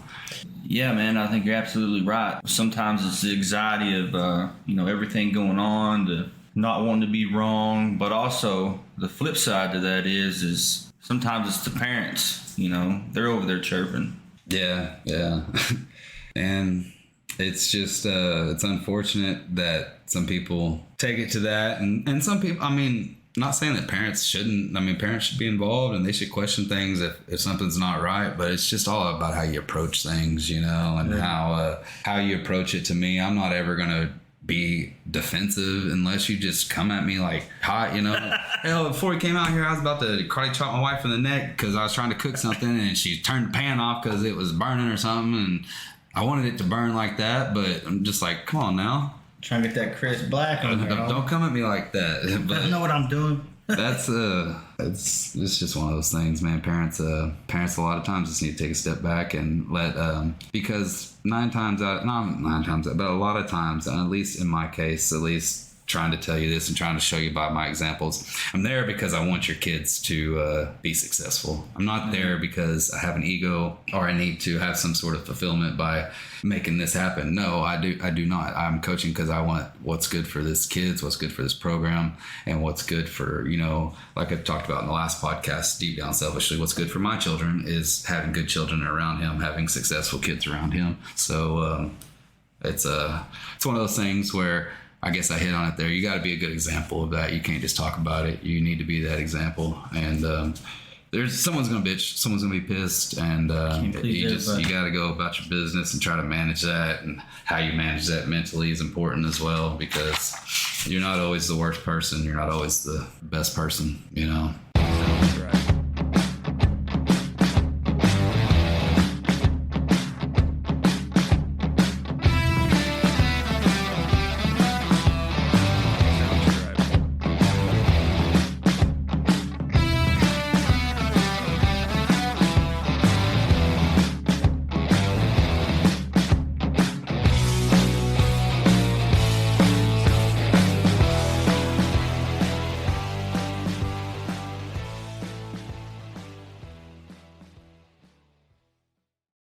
Yeah, man, I think you're absolutely right. Sometimes it's the anxiety of, you know, everything going on, the not wanting to be wrong, but also the flip side to that is sometimes it's the parents, you know, they're over there chirping. Yeah. And it's just, it's unfortunate that some people take it to that. And some people, I mean, not saying that parents shouldn't. I mean, parents should be involved and they should question things if something's not right. But it's just all about how you approach things, you know, and how you approach it. To me, I'm not ever going to be defensive unless you just come at me like hot, you know. Hell, before we came out here, I was about to karate chop my wife in the neck because I was trying to cook something and she turned the pan off because it was burning or something. And I wanted it to burn like that, but I'm just like, come on now. Trying to get that crisp black on there. Don't come at me like that. But I know what I'm doing. That's it's just one of those things, man. Parents a lot of times just need to take a step back and let because a lot of times, and at least in my case, at least trying to tell you this and trying to show you by my examples, I'm there because I want your kids to be successful. I'm not there because I have an ego or I need to have some sort of fulfillment by making this happen. No, I do not. I'm coaching because I want what's good for this kids, what's good for this program, and what's good for, you know, like I talked about in the last podcast, deep down selfishly, what's good for my children is having good children around him, having successful kids around him. So it's one of those things where I guess I hit on it there. You got to be a good example of that. You can't just talk about it. You need to be that example. And there's someone's gonna bitch, someone's gonna be pissed, and you got to go about your business and try to manage that. And how you manage that mentally is important as well, because you're not always the worst person. You're not always the best person. You know. That's right.